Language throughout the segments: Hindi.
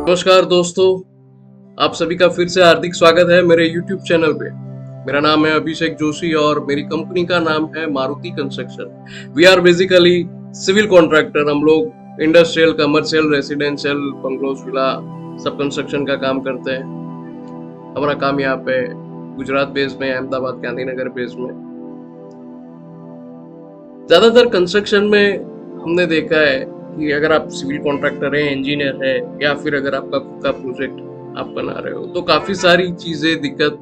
नमस्कार दोस्तों, आप सभी का फिर से हार्दिक स्वागत है मेरे YouTube चैनल पे। मेरा नाम है अभिषेक जोशी और मेरी कंपनी का नाम है Maruti construction. We are basically civil contractor. हम लोग industrial, commercial, residential, bungalows, villa सब कंस्ट्रक्शन का काम करते हैं। हमारा काम यहाँ पे गुजरात बेस में, अहमदाबाद, गांधीनगर बेस में। ज्यादातर कंस्ट्रक्शन में हमने देखा है कि अगर आप सिविल कॉन्ट्रैक्टर है, इंजीनियर है, या फिर अगर आपका खुद का प्रोजेक्ट आप बना रहे हो, तो काफी सारी चीजें दिक्कत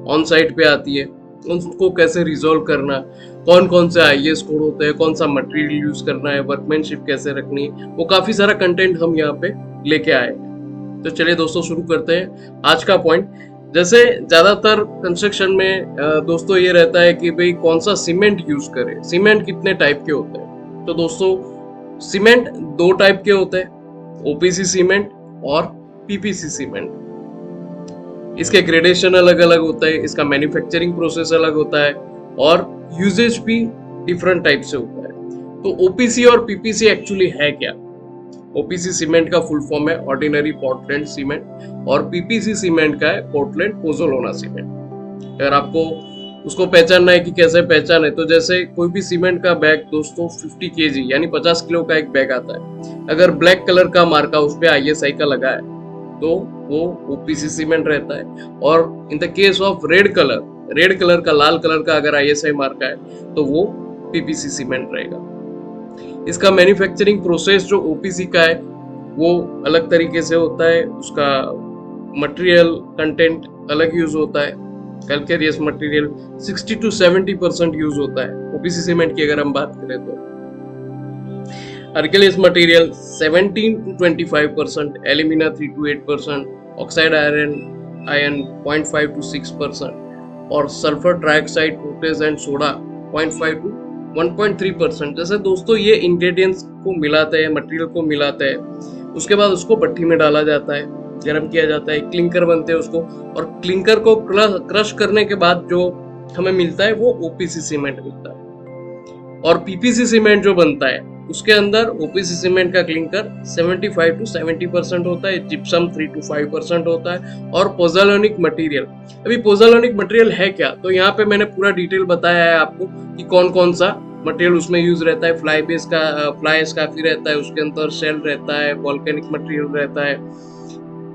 ऑन साइट पे आती है। उनको कैसे रिजॉल्व करना, कौन कौन से आईएस कोड होते हैं, कौन सा मटेरियल यूज करना है, वर्कमैनशिप कैसे रखनी है, वो काफी सारा कंटेंट हम यहाँ पे लेके आए हैं। तो चलिए दोस्तों शुरू करते हैं आज का पॉइंट। जैसे ज्यादातर कंस्ट्रक्शन में दोस्तों ये रहता है कि भाई कौन सा सीमेंट यूज करें, सीमेंट कितने टाइप के होते हैं। तो दोस्तों सीमेंट दो टाइप के होते हैं, ओपीसी सीमेंट और पीपीसी सीमेंट। इसके ग्रेडेशन अलग अलग होता है, इसका मैन्युफैक्चरिंग प्रोसेस अलग होता है और यूजेज भी डिफरेंट टाइप से होता है। तो ओपीसी और पीपीसी एक्चुअली है क्या? ओपीसी सीमेंट का फुल फॉर्म है ऑर्डिनरी पोर्टलैंड सीमेंट और पीपीसी सीमेंट का है पोर्टलैंड पोज़ोलाना सीमेंट। अगर आपको उसको पहचानना है कि कैसे पहचाने, तो जैसे कोई भी सीमेंट का बैग दोस्तों 50 केजी यानी 50 किलो का एक बैग आता है। अगर ब्लैक कलर का मार्का उस पे आईएसआई का लगा है तो वो ओपीसी सीमेंट रहता है। और in the case of red colour का, लाल कलर का अगर आईएसआई मार्का है तो वो पीपीसी सीमेंट रहेगा। इसका मैन्युफैक्चरिंग प्रोसेस जो ओपीसी का है वो अलग तरीके से होता है, उसका मटेरियल कंटेंट अलग यूज होता है। कैलकेरियस मटेरियल 60 to 70% यूज होता है ओपीसी सीमेंट की अगर हम बात करें तो। Argillaceous material 17 to 25%, alumina 3 to 8%, oxide iron 0.5 to 6% और sulphur trioxide, potash and soda 0.5 to 1.3%। जैसे दोस्तों ये इंग्रेडिएंट्स को मिलाते हैं, मटेरियल को मिलाते हैं, उसके बाद उसको भट्टी में डाला जाता है, गर्म किया जाता है, क्लिंकर बनते हैं उसको, और क्लिंकर को क्रश करने के बाद जो हमें मिलता है वो ओपीसी सीमेंट मिलता है। और पीपीसी सीमेंट जो बनता है उसके अंदर ओपीसी सीमेंट का क्लिंकर 75 to 70% होता है, जिप्सम 3 to 5% होता है और पोज़ोलानिक मटेरियल। अभी पोज़ोलानिक मटेरियल है क्या, तो यहाँ पे मैंने पूरा डिटेल बताया है आपको कि कौन कौन सा मटेरियल उसमें यूज रहता है। फ्लाई एश काफी रहता है, उसके अंदर शेल रहता है, वॉल्केनिक मटेरियल रहता है,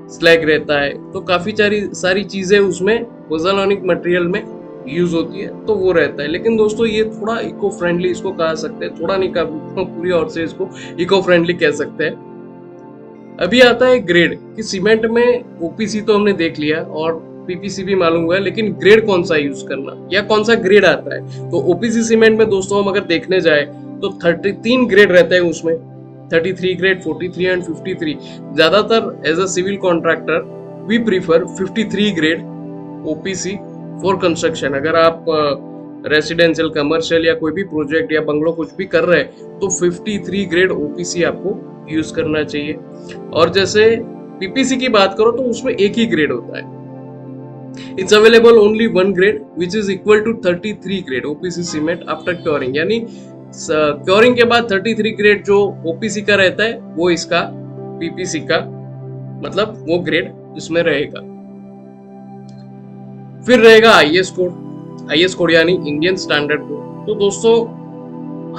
स्लैग रहता है, तो काफी सारी चीजें उसमें पोज़ोलानिक मटेरियल में यूज होती है, तो वो रहता है। लेकिन दोस्तों ये थोड़ा इको फ्रेंडली इसको कह सकते हैं, थोड़ा नहीं कहा पूरी और से इसको इको फ्रेंडली कह सकते हैं। अभी आता है ग्रेड कि सीमेंट में ओपीसी तो हमने देख लिया और पीपीसी भी मालूम हुआ है, लेकिन ग्रेड कौन सा यूज करना या कौन सा ग्रेड आता है। तो ओपीसी सीमेंट में दोस्तों हम अगर देखने जाए तो 33 ग्रेड रहते हैं उसमें, 33 ग्रेड, 43 एंड 53। ज्यादातर as a civil contractor we prefer 53 grade OPC for construction. अगर आप रेसिडेंशियल, कमर्शियल या कोई भी प्रोजेक्ट या बंगलो कुछ भी कर रहे हैं तो 53 ग्रेड ओपीसी आपको यूज करना चाहिए। और जैसे पीपीसी की बात करो तो उसमें एक ही ग्रेड होता है, it's available only one grade which is equal to 33 grade OPC cement after curing. यानी क्योरिंग के बाद 33 ग्रेड जो ओपीसी का रहता है वो इसका पीपीसी का मतलब वो ग्रेड इसमें रहेगा। फिर रहेगा आईएस कोड यानी इंडियन स्टैंडर्ड कोड। तो दोस्तों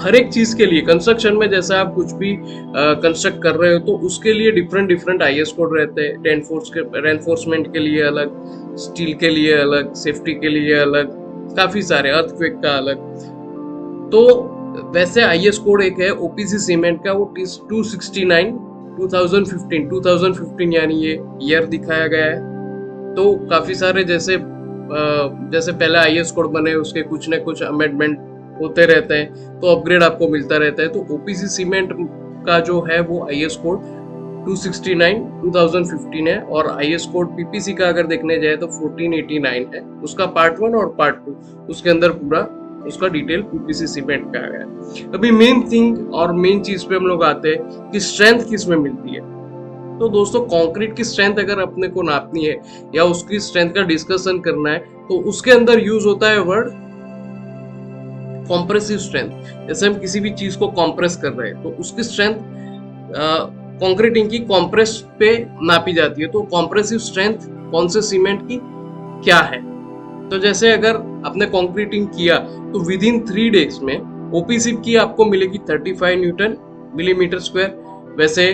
हर एक चीज के लिए कंस्ट्रक्शन में जैसे आप कुछ भी कंस्ट्रक्ट कर रहे हो तो उसके लिए डिफरेंट आईएस कोड रहते हैं। रेनफोर्समेंट के लिए अलग, स्टील के लिए अलग, सेफ्टी के लिए अलग, काफी सारे, अर्थक्वेक का अलग। तो वैसे आईएस कोड एक है ओपीसी सीमेंट का, वो 269 2015 यानी ये ईयर दिखाया गया है। तो काफी सारे जैसे पहले आईएस कोड बने उसके कुछ न कुछ अमेंडमेंट होते रहते हैं, तो अपग्रेड आपको मिलता रहता है। तो ओपीसी सीमेंट का जो है वो आईएस कोड 269 2015 है और आईएस कोड पीपीसी का अगर देखने जाए तो 1489 है। उसका पार्ट 1 और पार्ट 2 उसके अंदर पूरा उसका डिटेल पीपीसी सीमेंट का है। अभी मेन थिंग और मेन चीज पे हम लोग आते हैं कि स्ट्रेंथ किस में मिलती है। तो दोस्तों कंक्रीट की स्ट्रेंथ अगर अपने को नापनी है या उसकी स्ट्रेंथ का डिस्कशन करना है तो उसके अंदर यूज होता है वर्ड कॉम्प्रेसिव स्ट्रेंथ। जैसे हम किसी भी चीज को कॉम्प्रेस कर रहे हैं तो उसकी स्ट्रेंथ कंक्रीटिंग की कॉम्प्रेस पे नापी जाती है। तो कॉम्प्रेसिव स्ट्रेंथ कौन से सीमेंट की क्या है? तो जैसे अगर आपने कंक्रीटिंग किया तो विद इन 3 डेज में ओपीसी की आपको मिलेगी 35 न्यूटन मिलीमीटर स्क्वायर। वैसे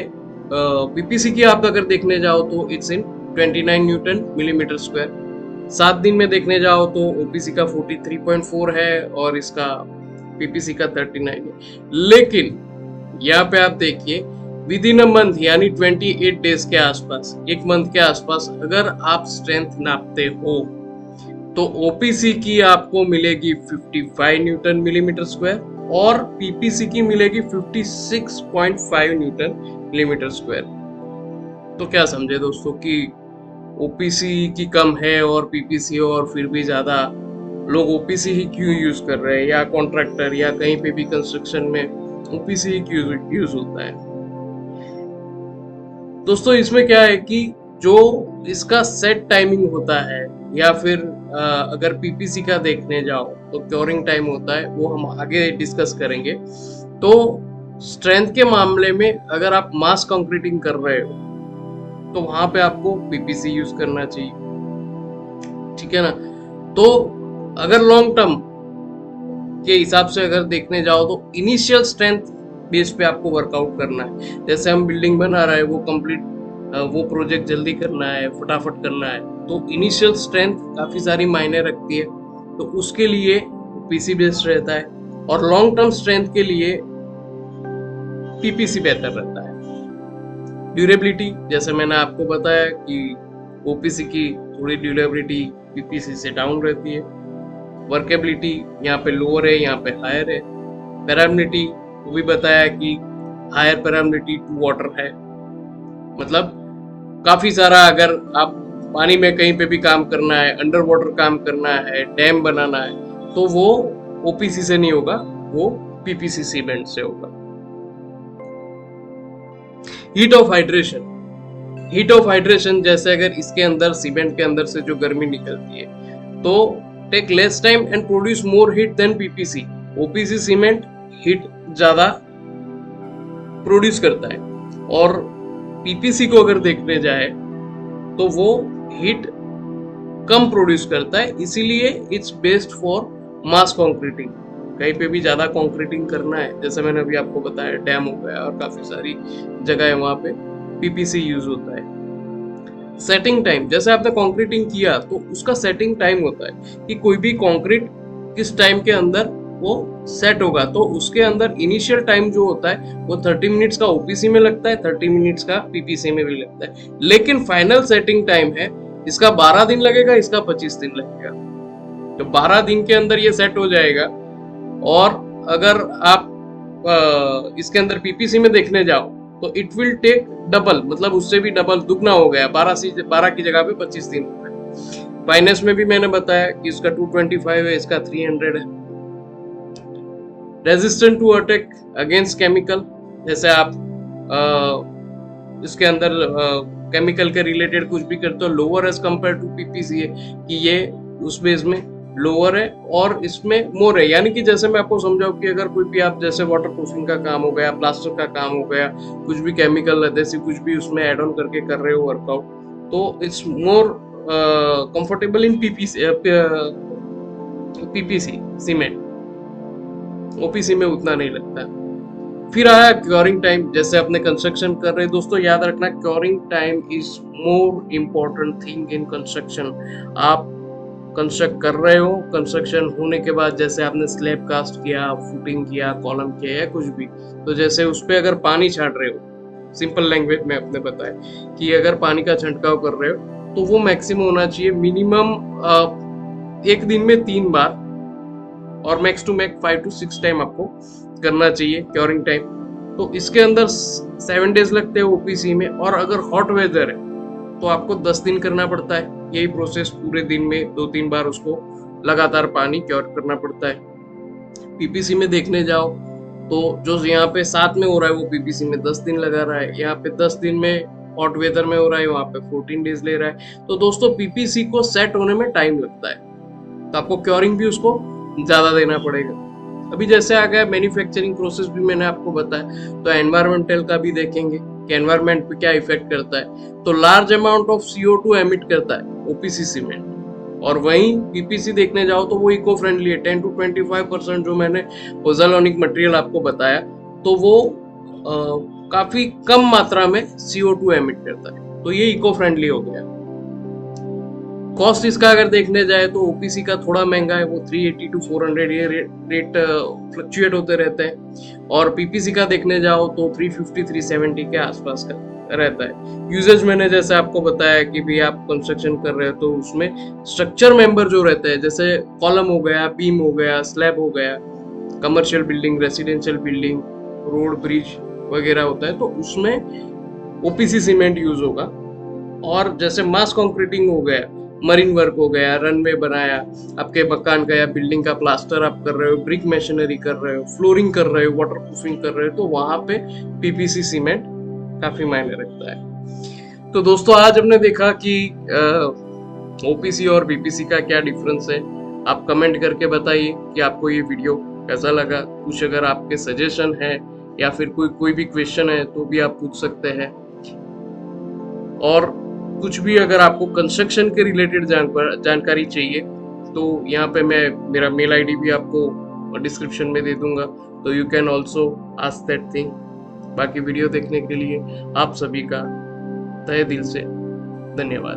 पीपीसी की आप अगर देखने जाओ तो it's in 29 Newton millimetre square. 7 दिन में देखने जाओ तो ओपीसी का 43.4 है और इसका पीपीसी का 39 है। लेकिन यहाँ पे आप देखिए विद इन अ मंथ यानी 28 डेज के आसपास, एक मंथ के आसपास अगर आप स्ट्रेंथ नापते हो तो ओपीसी की आपको मिलेगी 55 न्यूटन मिलीमीटर स्क्वायर और पीपीसी की मिलेगी 56.5 न्यूटन मिलीमीटर स्क्वायर। तो क्या समझे दोस्तों कि ओपीसी की कम है और पीपीसी और फिर भी ज्यादा लोग ओपीसी ही क्यों यूज कर रहे हैं, या कॉन्ट्रैक्टर या कहीं पे भी कंस्ट्रक्शन में ओपीसी ही क्यों यूज होता है? दोस्तों इसमें क्या है कि जो इसका सेट टाइमिंग होता है या फिर अगर पीपीसी का देखने जाओ तो क्योरिंग टाइम होता है, वो हम आगे डिस्कस करेंगे। तो स्ट्रेंथ के मामले में अगर आप मास कंक्रीटिंग कर रहे हो तो वहां पे आपको पीपीसी यूज करना चाहिए, ठीक है ना। तो अगर लॉन्ग टर्म के हिसाब से अगर देखने जाओ तो इनिशियल स्ट्रेंथ बेस पे आपको वर्कआउट करना है। जैसे हम बिल्डिंग बना रहे हैं, वो कंप्लीट वो प्रोजेक्ट जल्दी करना है, फटाफट करना है, तो इनिशियल स्ट्रेंथ काफी सारी मायने रखती है। तो उसके लिए पीसी बेस्ड रहता है और लॉन्ग टर्म स्ट्रेंथ के लिए पीपीसी बेहतर रहता है। ड्यूरेबिलिटी जैसे मैंने आपको बताया कि ओपीसी की थोड़ी ड्यूरेबिलिटी पीपीसी से डाउन रहती है। वर्केबिलिटी यहाँ पे लोअर है, यहाँ पे हायर है। पेराबिलिटी वो भी बताया कि हायर पेराबिलिटी टू वाटर है, मतलब काफी सारा अगर आप पानी में कहीं पे भी काम करना है, अंडर वाटर काम करना है, डैम बनाना है, तो वो ओपीसी से नहीं होगा, वो पीपीसी सीमेंट से होगा। Heat of hydration, heat of hydration जैसे अगर इसके अंदर सीमेंट के अंदर से जो गर्मी निकलती है तो take less time and produce more heat than PPC. OPC cement heat ज्यादा प्रोड्यूस करता है और पीपीसी को अगर देखने जाए तो वो हीट कम प्रोड्यूस करता है, इसीलिए it's best for mass concreting. कहीं पे भी ज्यादा कंक्रीटिंग करना है, जैसे मैंने अभी आपको बताया डैम हो गया और काफी सारी जगह है वहां पे पीपीसी यूज होता है। सेटिंग टाइम, जैसे आपने कंक्रीटिंग किया तो उसका सेटिंग टाइम होता है कि कोई भी कंक्रीट किस टाइम के अंदर वो सेट होगा। तो उसके अंदर इनिशियल टाइम जो होता है वो 30 मिनट्स का ओपीसी में लगता है, 30 मिनट्स का पीपीसी में भी लगता है। लेकिन फाइनल सेटिंग टाइम है इसका 12 दिन लगेगा, इसका 25 दिन लगेगा। तो 12 दिन के अंदर ये सेट हो जाएगा। और अगर आप इसके अंदर पीपीसी में देखने जाओ तो इट विल टेक डबल, मतलब उससे भी डबल, दुगना हो गया। 12 की जगह पे 25 दिन हो गए। फाइनेंस में भी मैंने बताया कि इसका 225 है, इसका 300 है। Resistant to attack against chemical, जैसे आप इसके अंदर केमिकल के रिलेटेड कुछ भी करते हो, lower as compare to PPC है कि ये उस बेस में लोअर है और इसमें मोर है। यानी कि जैसे मैं आपको समझाऊं कि अगर कोई भी आप जैसे वाटर प्रूफिंग का काम हो गया, प्लास्टर का काम हो गया, कुछ भी केमिकल एडहेसिव कुछ भी उसमें ऐड ऑन करके कर रहे हो वर्कआउट, तो it's more comfortable in PPC cement. OPC में उतना नहीं लगता। फिर आया क्योरिंग टाइम, जैसे अपने कंस्ट्रक्शन कर रहे हैं दोस्तों, याद रखना curing time is more important thing in construction. आप कंस्ट्रक्ट कर रहे हो, कंस्ट्रक्शन होने के बाद जैसे आपने स्लैब कास्ट किया, फुटिंग किया, कॉलम किया या कुछ भी, तो जैसे उस पर अगर पानी छाट रहे हो, सिंपल लैंग्वेज में आपने बताया कि अगर पानी का छिड़काव कर रहे हो तो वो मैक्सिमम होना चाहिए मिनिमम एक दिन में 3 बार और max to max 5 to 6 time आपको करना चाहिए क्योरिंग टाइम। तो इसके अंदर 7 डेज लगते हैं ओपीसी में, और अगर हॉट वेदर है तो आपको 10 दिन करना पड़ता है। यही प्रोसेस पूरे दिन में 2-3 बार उसको लगातार पानी क्योर करना पड़ता है। पीपीसी में देखने जाओ तो जो यहाँ पे 7 में हो रहा है वो पीपीसी में 10 दिन लगा रहा है, यहाँ पे 10 दिन में हॉट वेदर में हो रहा है, वहाँ पे 14 डेज ले रहा है। तो दोस्तों पीपीसी को सेट होने में टाइम लगता है, तो आपको क्योरिंग भी उसको ज्यादा देना पड़ेगा। अभी जैसे आ गया मैन्युफैक्चरिंग प्रोसेस भी मैंने आपको बताया, तो एनवायरमेंटल का भी देखेंगे कि एनवायरमेंट पे क्या इफेक्ट करता है, तो large amount of CO2 emit करता है ओपीसी सीमेंट। और वहीं पीपीसी देखने जाओ तो वो इको फ्रेंडली है, 10 to 25% जो मैंने पोज़ोलॉनिक मटेरियल आपको बताया, तो वो काफी कम मात्रा में CO2 एमिट करता है, तो ये इको फ्रेंडली हो गया। कॉस्ट इसका अगर देखने जाए तो ओपीसी का थोड़ा महंगा है, वो 380 to 400 ये रेट फ्लक्चुएट होते रहते हैं, और पीपीसी का देखने जाओ तो 350 370 के आसपास का रहता है। यूजेज मैंने जैसे आपको बताया कि भी आप कंस्ट्रक्शन कर रहे हो तो उसमें स्ट्रक्चर मेंबर जो रहते हैं, जैसे कॉलम हो गया, बीम हो गया, स्लैब हो गया, commercial building, residential building, road, bridge वगैरह होता है, तो उसमें ओपीसी सीमेंट यूज होगा। और जैसे मास कंक्रीटिंग हो गया, मरीन वर्क हो गया, रनवे बनाया, आपके मकान का या बिल्डिंग का प्लास्टर आप कर रहे हो, ब्रिक मशीनरी कर रहे हो, फ्लोरिंग कर रहे हो, वाटर प्रूफिंग कर रहे हो, तो वहां पे पीपीसी सीमेंट काफी मायने रखता है। तो दोस्तों आज हमने देखा कि ओपीसी और बीपीसी का क्या डिफरेंस है। आप कमेंट करके बताइए कि आपको ये वीडियो कैसा लगा। कुछ अगर आपके सजेशन है या फिर कोई भी क्वेश्चन है तो भी आप पूछ सकते हैं। और कुछ भी अगर आपको कंस्ट्रक्शन के रिलेटेड जानकारी चाहिए तो यहाँ पे मैं मेरा मेल आईडी भी आपको डिस्क्रिप्शन में दे दूंगा, तो you can also ask that thing. बाकी वीडियो देखने के लिए आप सभी का तहे दिल से धन्यवाद।